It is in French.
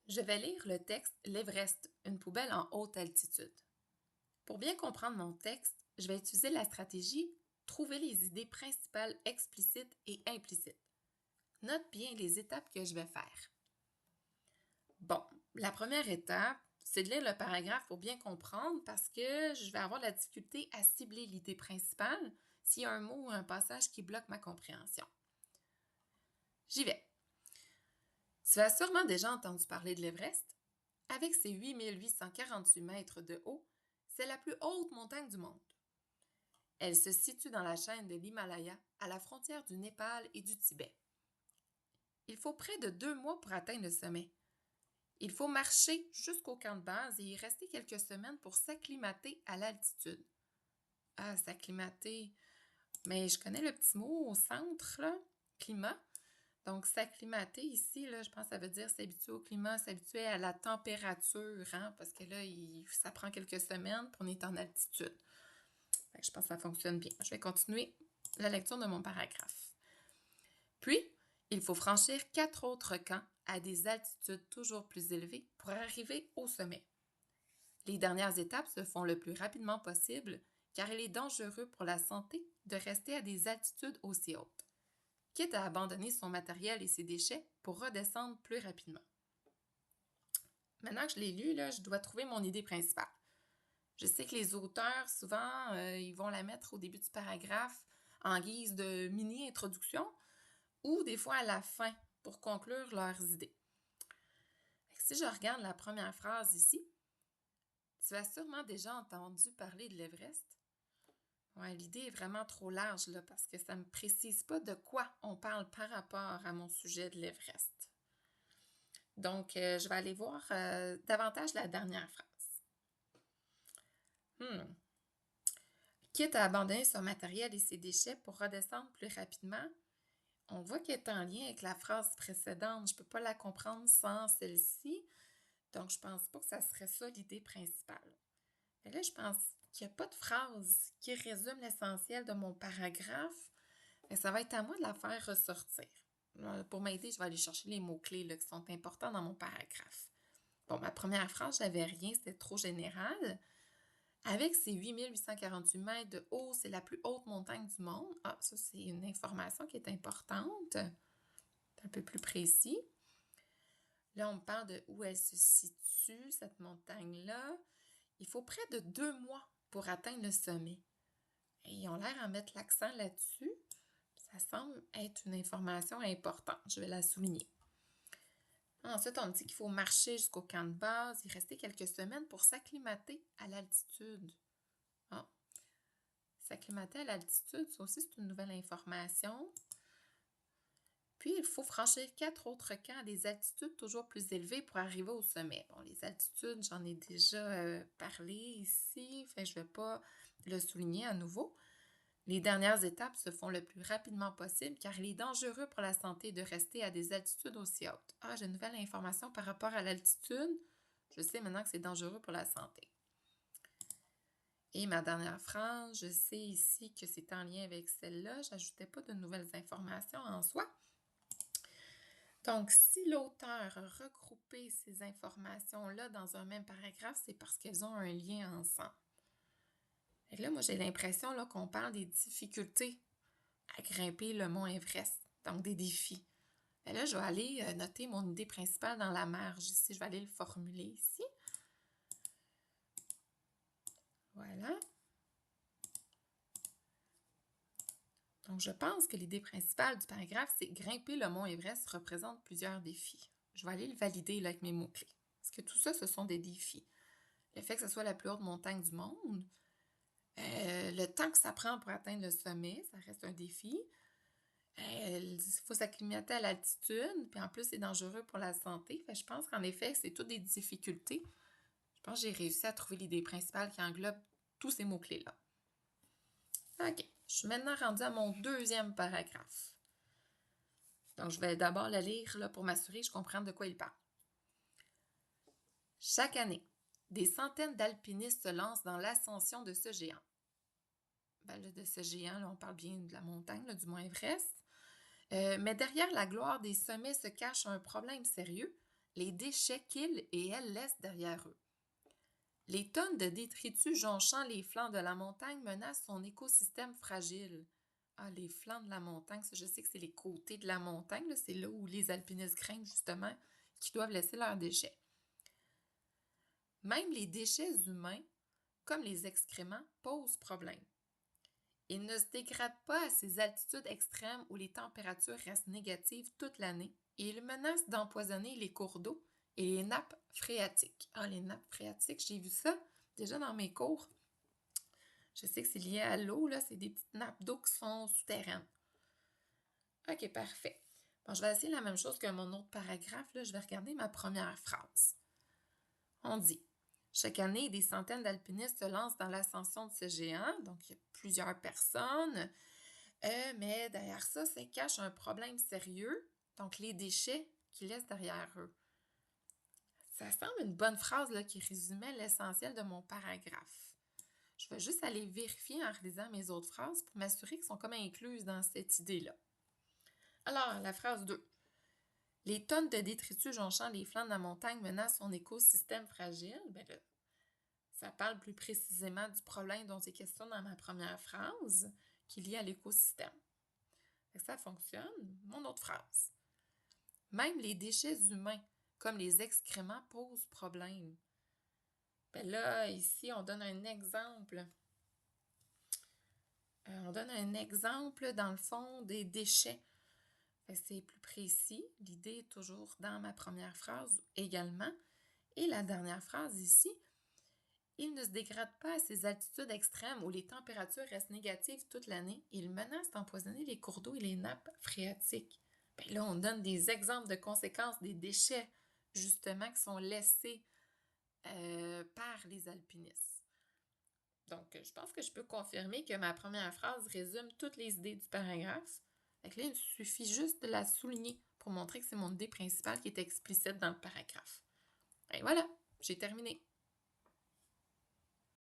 Je vais lire le texte L'Everest, une poubelle en haute altitude. Pour bien comprendre mon texte, je vais utiliser la stratégie Trouver les idées principales explicites et implicites. Note bien les étapes que je vais faire. Bon, la première étape, c'est de lire le paragraphe pour bien comprendre parce que je vais avoir de la difficulté à cibler l'idée principale s'il y a un mot ou un passage qui bloque ma compréhension. J'y vais. Tu as sûrement déjà entendu parler de l'Everest. Avec ses 8848 mètres de haut, c'est la plus haute montagne du monde. Elle se situe dans la chaîne de l'Himalaya, à la frontière du Népal et du Tibet. Il faut près de 2 mois pour atteindre le sommet. Il faut marcher jusqu'au camp de base et y rester quelques semaines pour s'acclimater à l'altitude. Ah, s'acclimater. Mais je connais le petit mot au centre, là, climat. Donc, s'acclimater ici, là, je pense que ça veut dire s'habituer au climat, s'habituer à la température, hein, parce que là, ça prend quelques semaines, puis on est en altitude. Fait que je pense que ça fonctionne bien. Je vais continuer la lecture de mon paragraphe. Puis, il faut franchir 4 autres camps à des altitudes toujours plus élevées pour arriver au sommet. Les dernières étapes se font le plus rapidement possible car il est dangereux pour la santé de rester à des altitudes aussi hautes, quitte à abandonner son matériel et ses déchets pour redescendre plus rapidement. Maintenant que je l'ai lu, là, je dois trouver mon idée principale. Je sais que les auteurs, souvent, ils vont la mettre au début du paragraphe en guise de mini-introduction ou des fois à la fin pour conclure leurs idées. Si je regarde la première phrase ici, tu as sûrement déjà entendu parler de l'Everest. Ouais, l'idée est vraiment trop large là, parce que ça ne me précise pas de quoi on parle par rapport à mon sujet de l'Everest. Donc, je vais aller voir davantage la dernière phrase. Quitte à abandonner son matériel et ses déchets pour redescendre plus rapidement, on voit qu'elle est en lien avec la phrase précédente. Je ne peux pas la comprendre sans celle-ci. Donc, je pense pas que ça serait ça l'idée principale. Et là, je pense qu'il n'y a pas de phrase qui résume l'essentiel de mon paragraphe. Et ça va être à moi de la faire ressortir. Pour m'aider, je vais aller chercher les mots-clés là, qui sont importants dans mon paragraphe. Bon, ma première phrase, j'avais rien, c'était trop général. Avec ses 8848 mètres de haut, c'est la plus haute montagne du monde. Ah, ça, c'est une information qui est importante. C'est un peu plus précis. Là, on me parle de où elle se situe, cette montagne-là. Il faut près de 2 mois pour atteindre le sommet. Et ils ont l'air à mettre l'accent là-dessus. Ça semble être une information importante. Je vais la souligner. Ensuite, on me dit qu'il faut marcher jusqu'au camp de base, y rester quelques semaines pour s'acclimater à l'altitude. Ah, s'acclimater à l'altitude, ça aussi, c'est une nouvelle information. Puis, il faut franchir 4 autres camps à des altitudes toujours plus élevées pour arriver au sommet. Bon, les altitudes, j'en ai déjà parlé ici, fait je ne vais pas le souligner à nouveau. Les dernières étapes se font le plus rapidement possible car il est dangereux pour la santé de rester à des altitudes aussi hautes. Ah, j'ai une nouvelle information par rapport à l'altitude. Je sais maintenant que c'est dangereux pour la santé. Et ma dernière phrase, je sais ici que c'est en lien avec celle-là. Je n'ajoutais pas de nouvelles informations en soi. Donc, si l'auteur a regroupé ces informations-là dans un même paragraphe, c'est parce qu'elles ont un lien ensemble. Et là, moi, j'ai l'impression là, qu'on parle des difficultés à grimper le mont Everest, donc des défis. Et là, je vais aller noter mon idée principale dans la marge ici. Je vais aller le formuler ici. Voilà. Donc, je pense que l'idée principale du paragraphe, c'est grimper le mont Everest représente plusieurs défis. Je vais aller le valider là, avec mes mots-clés. Parce que tout ça, ce sont des défis. Le fait que ce soit la plus haute montagne du monde, le temps que ça prend pour atteindre le sommet, ça reste un défi. Il faut s'acclimater à l'altitude, puis en plus, c'est dangereux pour la santé. Fait, je pense qu'en effet, c'est toutes des difficultés. Je pense que j'ai réussi à trouver l'idée principale qui englobe tous ces mots-clés-là. OK. Je suis maintenant rendue à mon deuxième paragraphe. Donc, je vais d'abord le lire là, pour m'assurer que je comprends de quoi il parle. Chaque année, des centaines d'alpinistes se lancent dans l'ascension de ce géant. Ben, là, de ce géant, là, on parle bien de la montagne, là, du mont Everest. Mais derrière la gloire des sommets se cache un problème sérieux, les déchets qu'ils et elles laissent derrière eux. Les tonnes de détritus jonchant les flancs de la montagne menacent son écosystème fragile. Ah, les flancs de la montagne, ça, je sais que c'est les côtés de la montagne, là, c'est là où les alpinistes craignent justement qu'ils doivent laisser leurs déchets. Même les déchets humains, comme les excréments, posent problème. Ils ne se dégradent pas à ces altitudes extrêmes où les températures restent négatives toute l'année et ils menacent d'empoisonner les cours d'eau et les nappes phréatiques. Ah, les nappes phréatiques, j'ai vu ça déjà dans mes cours. Je sais que c'est lié à l'eau, là, c'est des petites nappes d'eau qui sont souterraines. OK, parfait. Bon, je vais essayer la même chose que mon autre paragraphe, là. Je vais regarder ma première phrase. On dit: chaque année, des centaines d'alpinistes se lancent dans l'ascension de ce géant, donc il y a plusieurs personnes, mais derrière ça se cache un problème sérieux, donc les déchets qu'ils laissent derrière eux. Ça semble une bonne phrase là, qui résumait l'essentiel de mon paragraphe. Je vais juste aller vérifier en relisant mes autres phrases pour m'assurer qu'elles sont comme incluses dans cette idée-là. Alors, la phrase 2. Les tonnes de détritus jonchant les flancs de la montagne menacent son écosystème fragile. Ben là, ça parle plus précisément du problème dont il est question dans ma première phrase, qui est lié à l'écosystème. Ça fonctionne. Mon autre phrase. Même les déchets humains, comme les excréments, posent problème. Ben là, ici, on donne un exemple. On donne un exemple, dans le fond, des déchets. C'est plus précis. L'idée est toujours dans ma première phrase également. Et la dernière phrase ici, il ne se dégrade pas à ces altitudes extrêmes où les températures restent négatives toute l'année. Il menace d'empoisonner les cours d'eau et les nappes phréatiques. Ben là, on donne des exemples de conséquences des déchets, justement, qui sont laissés par les alpinistes. Donc, je pense que je peux confirmer que ma première phrase résume toutes les idées du paragraphe. Donc là, il suffit juste de la souligner pour montrer que c'est mon idée principale qui est explicite dans le paragraphe. Et voilà, j'ai terminé.